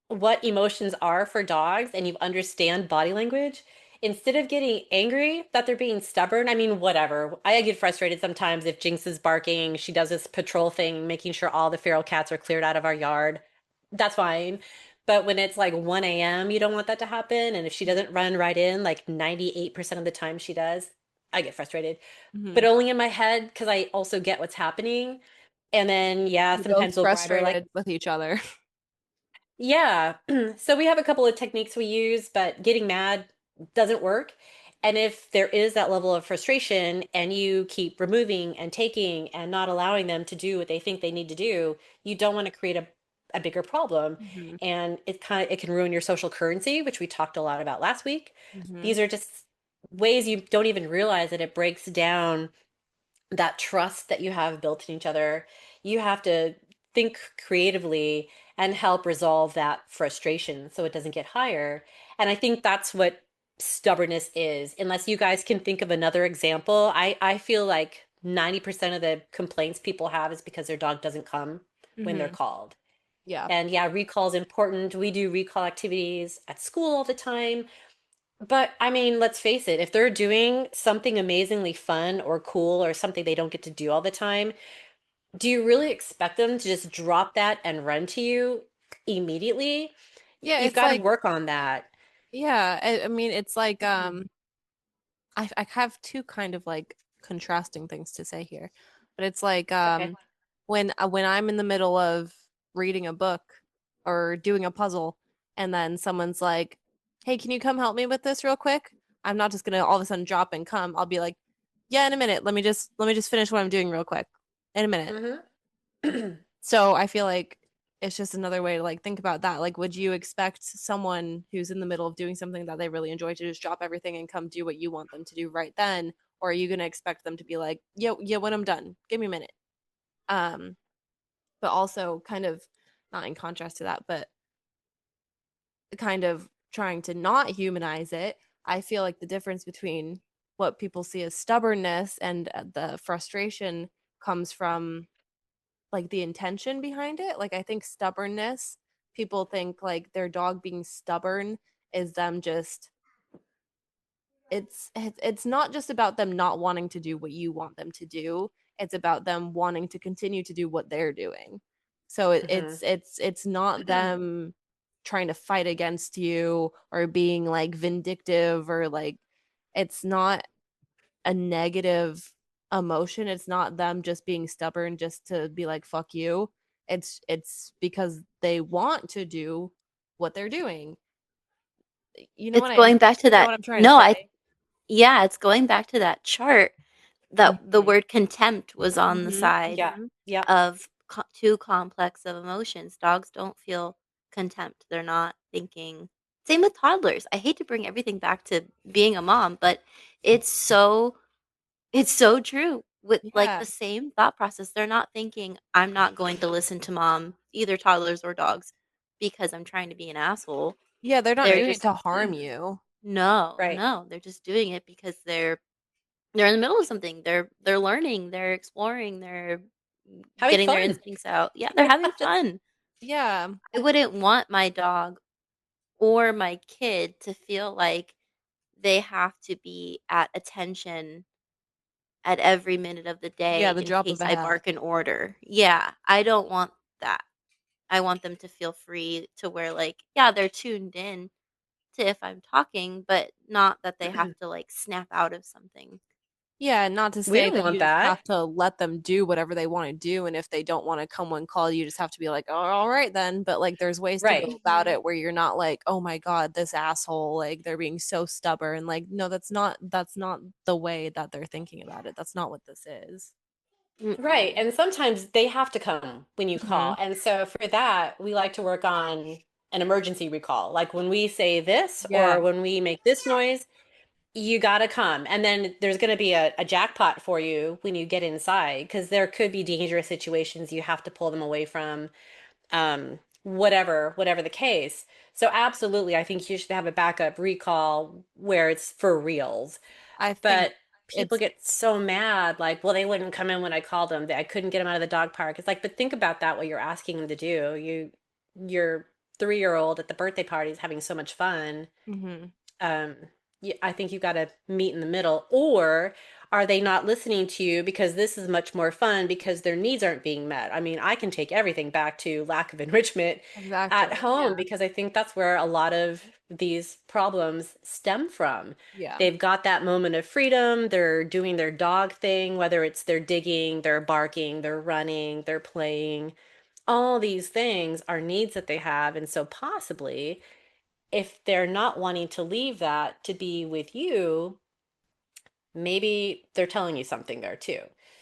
A: what emotions are for dogs and you understand body language, instead of getting angry that they're being stubborn, I mean, whatever. I get frustrated sometimes if Jinx is barking, she does this patrol thing, making sure all the feral cats are cleared out of our yard. That's fine. But when it's like 1 a.m., you don't want that to happen. And if she doesn't run right in, like 98% of the time she does, I get frustrated. But
B: Mhm.
A: only in my head because I also get what's happening. And then, yeah,
B: You're both
A: sometimes we'll ride her like,
B: frustrated with each other.
A: yeah. So we have a couple of techniques we use, but getting mad doesn't work. And if there is that level of frustration and you keep removing and taking and not allowing them to do what they think they need to do, you don't want to create a bigger problem.
B: Mhm.
A: And it can ruin your social currency, which we talked a lot about last week.
B: Mhm.
A: These are just ways you don't even realize that it breaks down that trust that you have built in each other. You have to think creatively and help resolve that frustration so it doesn't get higher. And I think that's what stubbornness is. Unless you guys can think of another example, I feel like 90% of the complaints people have is because their dog doesn't come when they're
B: Mhm.
A: called.
B: Yeah.
A: And yeah, recall is important. We do recall activities at school all the time. But I mean, let's face it, if they're doing something amazingly fun or cool or something they don't get to do all the time, do you really expect them to just drop that and run to you immediately?
B: Yeah,
A: You've
B: it's
A: got to
B: like
A: work on that.
B: yeah, I mean it's like I have two kind of like contrasting things to say here. But it's like
A: Okay.
B: when I'm in the middle of reading a book or doing a puzzle and then someone's like, "Hey, can you come help me with this real quick?" I'm not just going to all of a sudden drop and come. I'll be like, "Yeah, in a minute. Let me just finish what I'm doing real quick." In a minute.
A: Hmm.
B: So I feel like it's just another way to like think about that. Like, would you expect someone who's in the middle of doing something that they really enjoy to just drop everything and come do what you want them to do right then? Or are you gonna expect them to be like, yeah, yeah, when I'm done, give me a minute. Um, but also kind of not in contrast to that, but kind of trying to not humanize it. I feel like the difference between what people see as stubbornness and the frustration comes from like the intention behind it. Like I think stubbornness, people think like their dog being stubborn is them just it's not just about them not wanting to do what you want them to do. It's about them wanting to continue to do what they're doing. So
A: Hmm.
B: it's not them trying to fight against you or being like vindictive or like it's not a negative emotion. It's not them just being stubborn just to be like fuck you. It's because they want to do what they're doing. You know
C: It's
B: what I
C: going back to
B: you know
C: that.
B: what I'm trying to
C: No,
B: say.
C: yeah, it's going back to that chart that the
B: Mhm.
C: word contempt was on the
B: Mhm.
C: side
A: Yeah.
B: Mhm.
A: Yep.
C: of too complex of emotions. Dogs don't feel contempt. They're not thinking. Same with toddlers. I hate to bring everything back to being a mom, but it's so it's so true. With like
B: Yeah.
C: the same thought process, they're not thinking I'm not going to listen to mom, either toddlers or dogs, because I'm trying to be an asshole.
B: Yeah, they're not
C: They're
B: doing it
C: just
B: to harm you.
C: no,
A: Right.
C: no, they're just doing it because they're in the middle of something. They're learning, they're exploring, they're
A: Having
C: getting their
A: fun.
C: instincts out. Yeah, they're having fun.
B: Yeah.
C: I wouldn't want my dog or my kid to feel like they have to be at attention at every minute of the
B: Yeah,
C: day
B: the
C: in
B: drop
C: case
B: of a
C: I
B: hat.
C: bark an order. Yeah, I don't want that. I want them to feel free to where like, yeah, they're tuned in to if I'm talking, but not that they have to like snap out of something.
B: Yeah, not to
A: We
B: say
A: don't
B: that
A: want
B: you just
A: that.
B: have to let them do whatever they want to do, and if they don't want to come when called, you just have to be like, "Oh, all right then." But like, there's ways to
A: Right.
B: go about
C: Mhm.
B: it where you're not like, "Oh my God, this asshole!" Like they're being so stubborn. Like, no, that's not the way that they're thinking about it. That's not what this is.
A: Right.
C: Mm-mm.
A: And sometimes they have to come when you
B: Hmm.
A: call. And so for that, we like to work on an emergency recall. Like when we say this
B: Yeah,
A: or when we make this noise, you got to come. And then there's going to be a jackpot for you when you get inside because there could be dangerous situations you have to pull them away from, whatever the case. So absolutely, I think you should have a backup recall where it's for reals.
B: I think
A: But people
B: it's
A: get so mad, like, well, they wouldn't come in when I called them. I couldn't get them out of the dog park. It's like, but think about that, what you're asking them to do. Your 3-year-old at the birthday party is having so much fun.
B: mhm,
A: um I think you got to meet in the middle. Or are they not listening to you because this is much more fun because their needs aren't being met? I mean, I can take everything back to lack of enrichment at
B: exactly.
A: home
B: Yeah.
A: because I think that's where a lot of these problems stem from.
B: Yeah.
A: They've got that moment of freedom, they're doing their dog thing, whether it's they're digging, they're barking, they're running, they're playing. All these things are needs that they have, and so possibly if they're not wanting to leave that to be with you, maybe they're telling you something there too.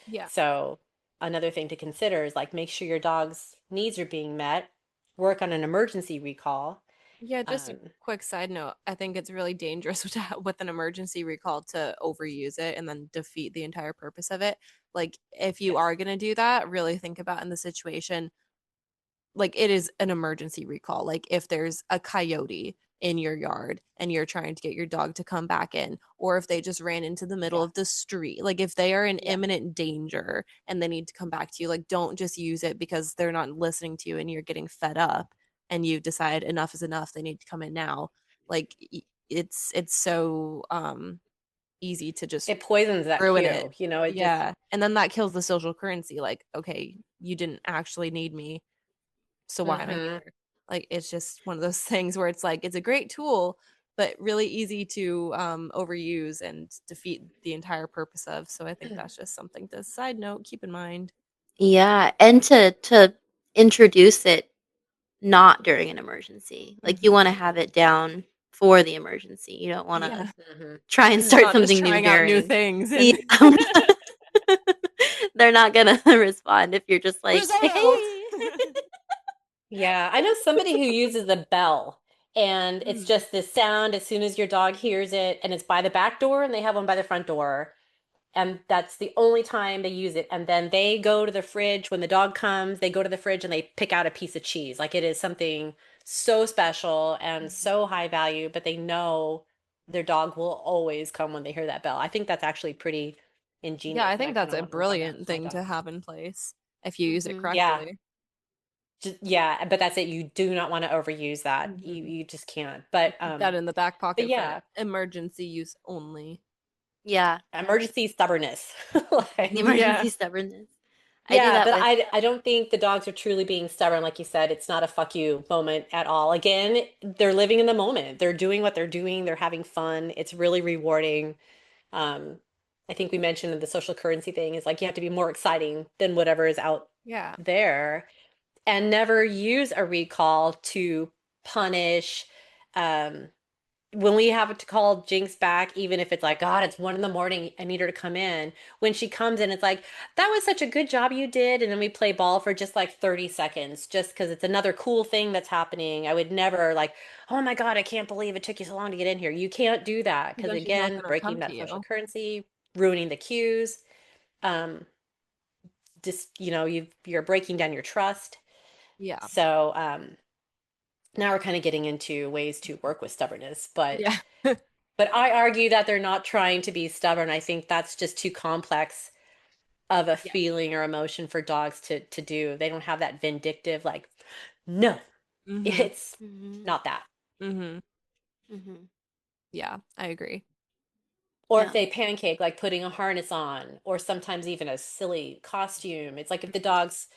B: Yeah.
A: So another thing to consider is like make sure your dog's needs are being met, work on an emergency recall.
B: Yeah, just a
A: Um,
B: quick side note. I think it's really dangerous with an emergency recall to overuse it and then defeat the entire purpose of it. Like, if you
A: yes.
B: are going to do that, really think about in the situation, like it is an emergency recall. Like if there's a coyote in your yard and you're trying to get your dog to come back in, or if they just ran into the middle
A: Yeah.
B: of the street, like if they are in
A: Yeah.
B: imminent danger and they need to come back to you, like don't just use it because they're not listening to you and you're getting fed up and you decide enough is enough, they need to come in now. Like it's so easy to just
A: It poisons that
B: ruin it.
A: cue, it just,
B: Yeah. And then that kills the social currency. Like, okay, you didn't actually need me, so why am I
A: hmm
B: here? Like it's just one of those things where it's like it's a great tool, but really easy to overuse and defeat the entire purpose of. So I think that's just something to side note, keep in mind.
C: Yeah, and to introduce it not during an emergency. Like, you wanna
B: Mhm.
C: have it down for the emergency. You don't wanna
B: Yeah.
A: hmm
C: try and start
B: Not just
C: something new
B: trying out new
C: during.
B: things
C: Yeah.
B: and
C: They're not gonna respond if you're just like,
B: result.
C: "Hey."
A: Yeah, I know somebody who uses the bell, and it's
B: Mm.
A: just this sound as soon as your dog hears it, and it's by the back door, and they have one by the front door. And that's the only time they use it. And then they go to the fridge when the dog comes, they go to the fridge and they pick out a piece of cheese. Like it is something so special and so high value, but they know their dog will always come when they hear that bell. I think that's actually pretty
B: Yeah,
A: ingenious,
B: I
A: and I
B: think
A: kind
B: that's
A: of
B: a
A: want to try that
B: brilliant
A: with my
B: thing to
A: dogs.
B: have in place if you use it
C: Mhm.
A: Yeah,
B: correctly.
A: yeah, but that's it. You do not want to overuse that. You
B: Mhm.
A: you just can't. But
B: Keep that in the back
A: but
B: pocket for
A: yeah,
B: emergency use only.
C: Yeah,
A: emergency stubbornness.
C: the
A: Like
B: Yeah.
C: emergency stubbornness. I do
A: yeah,
C: that
A: but
C: with.
A: I don't think the dogs are truly being stubborn. Like you said, it's not a fuck you moment at all. Again, they're living in the moment. They're doing what they're doing. They're having fun. It's really rewarding. Um, I think we mentioned the social currency thing is like you have to be more exciting than whatever is out
B: Yeah.
A: there, and never use a recall to punish. Um, when we have to call Jinx back, even if it's like, God, it's 1 in the morning, I need her to come in. When she comes in, it's like, that was such a good job you did. And then we play ball for just like 30 seconds, just because it's another cool thing that's happening. I would never like, oh my God, I can't believe it took you so long to get in here. You can't do that.
B: 'Cause
A: Because
B: then she's not
A: again,
B: gonna
A: breaking
B: come to
A: that social
B: you.
A: currency, ruining the cues, um, just, you're breaking down your trust.
B: Yeah.
A: So, now we're kind of getting into ways to work with stubbornness, but
B: Yeah.
A: I argue that they're not trying to be stubborn. I think that's just too complex of a
B: Yeah.
A: feeling or emotion for dogs to do. They don't have that vindictive, like, no,
B: Mhm.
A: it's
C: Mhm,
A: not that.
B: Mhm.
C: mhm.
B: Yeah, I agree.
A: Or if
C: Yeah.
A: they pancake, like putting a harness on, or sometimes even a silly costume. It's like if the dogs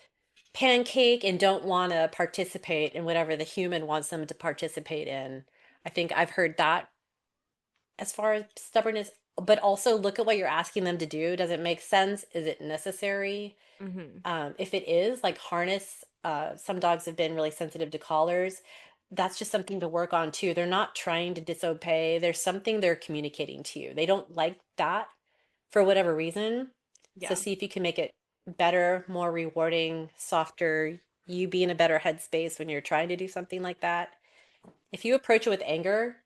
A: pancake and don't want to participate in whatever the human wants them to participate in. I think I've heard that as far as stubbornness, but also look at what you're asking them to do. Does it make sense? Is it necessary?
B: Mhm.
A: If it is, like harness, some dogs have been really sensitive to collars. That's just something to work on too. They're not trying to disobey. There's something they're communicating to you. They don't like that for whatever reason. So
B: Yeah.
A: see if you can make it better, more rewarding, softer. You be in a better headspace when you're trying to do something like that. If you approach it with anger,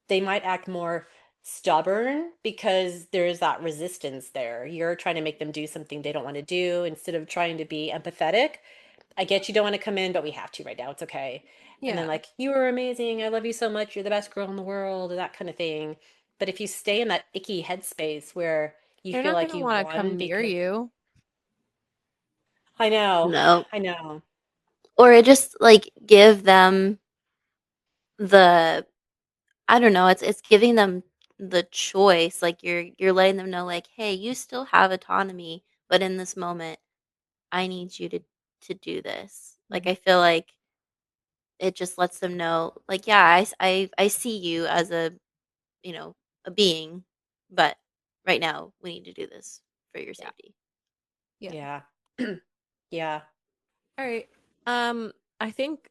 A: they might act more stubborn because there's that resistance there. You're trying to make them do something they don't want to do instead of trying to be empathetic. I get you don't want to come in, but we have to right now. It's okay. And then
B: Yeah.
A: like, you are amazing. I love you so much. You're the best girl in the world, or that kind of thing. But if you stay in that icky headspace where you
B: They're
A: feel
B: not
A: like
B: gonna
A: you
B: want to
A: won
B: come near
A: because
B: you.
A: I know,
C: No.
A: I know.
C: Or it just like give them the I don't know, it's giving them the choice. Like you're letting them know like, "Hey, you still have autonomy, but in this moment, I need you to do this." Like
A: Mhm.
C: I feel like it just lets them know like, "Yeah, I see you as a, you know, a being, but right now we need to do this for your
B: Yeah.
C: safety."
B: Yeah.
A: Yeah. Yeah.
B: All right. I think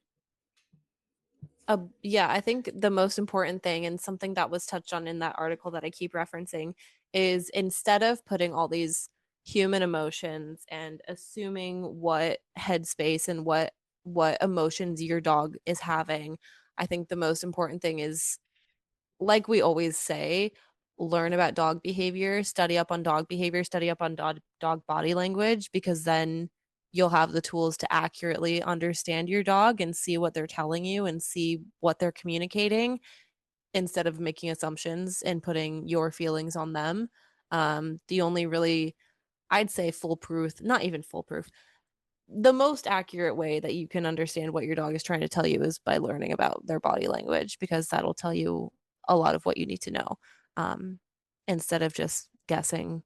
B: yeah, I think the most important thing and something that was touched on in that article that I keep referencing is instead of putting all these human emotions and assuming what headspace and what emotions your dog is having, I think the most important thing is, like we always say, learn about dog behavior, study up on dog behavior, study up on dog body language, because then you'll have the tools to accurately understand your dog and see what they're telling you and see what they're communicating instead of making assumptions and putting your feelings on them. The only really, I'd say, foolproof, not even foolproof, the most accurate way that you can understand what your dog is trying to tell you is by learning about their body language, because that'll tell you a lot of what you need to know, um, instead of just guessing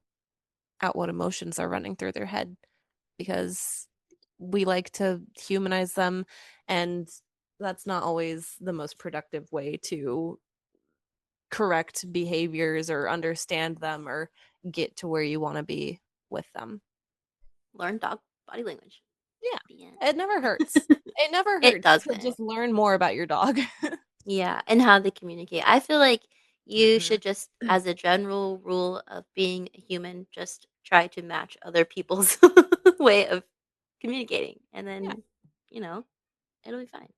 B: at what emotions are running through their head, because we like to humanize them, and that's not always the most productive way to correct behaviors or understand them or get to where you want to be with them.
C: Learn dog body language.
B: Yeah,
C: The
B: it never hurts.
C: end.
B: It never
C: It
B: hurts to
C: doesn't.
B: just learn more about your dog.
C: Yeah, and how they communicate. I feel like you
A: Hmm.
C: should just, as a general rule of being a human, just try to match other people's way of communicating, and
B: Yeah.
C: then, you know, it'll be fine.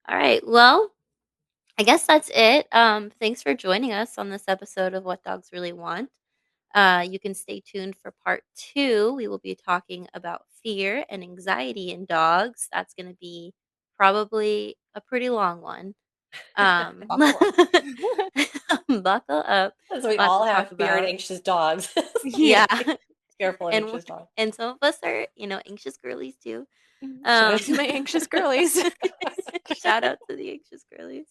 C: All right. Well, I guess that's it. Thanks for joining us on this episode of What Dogs Really Want. You can stay tuned for part 2. We will be talking about fear and anxiety in dogs. That's going to be probably a pretty long one.
B: Buckle up.
C: Buckle up.
A: So we
C: Lot
A: all
C: to talk
A: have fear and
C: about.
A: anxious dogs.
C: Yeah.
A: Yeah. Careful and
C: and
A: anxious dog.
C: and some of us are, anxious girlies too.
B: Shout out
C: Um
B: to my anxious girlies.
C: Shout out to the anxious girlies.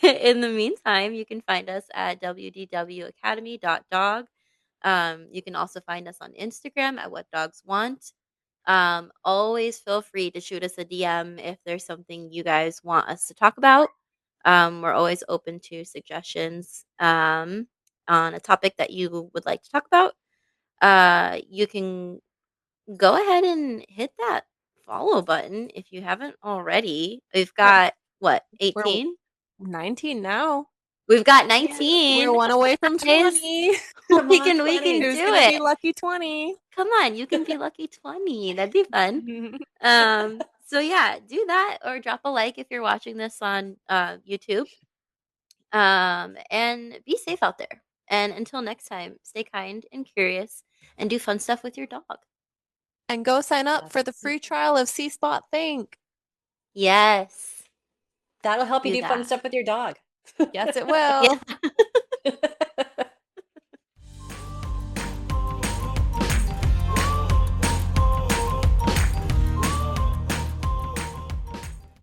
C: In the meantime, you can find us at wdwacademy.dog. You can also find us on Instagram at What Dogs Want. Always feel free to shoot us a DM if there's something you guys want us to talk about. We're always open to suggestions on a topic that you would like to talk about. You can go ahead and hit that follow button if you haven't already. We've
B: We're
C: got what,
B: we're
C: 18?
B: 19 now.
C: We've got
A: Yeah.
B: We're
C: 19.
B: one away from
C: Guys,
B: 20.
A: Come on,
C: we can
A: 20.
B: Who's
C: do
B: gonna be
C: it.
B: lucky 20?
C: Come on, you can be lucky 20. That'd be fun. So yeah, do that or drop a like if you're watching this on YouTube. And be safe out there. And until next time, stay kind and curious and do fun stuff with your dog.
B: And go sign up
A: Yeah.
B: for the free trial of C Spot Think.
C: Yes,
A: That'll help you
C: do
A: do fun
C: that.
A: stuff with your dog.
B: Yes, it
C: Yeah.
B: will.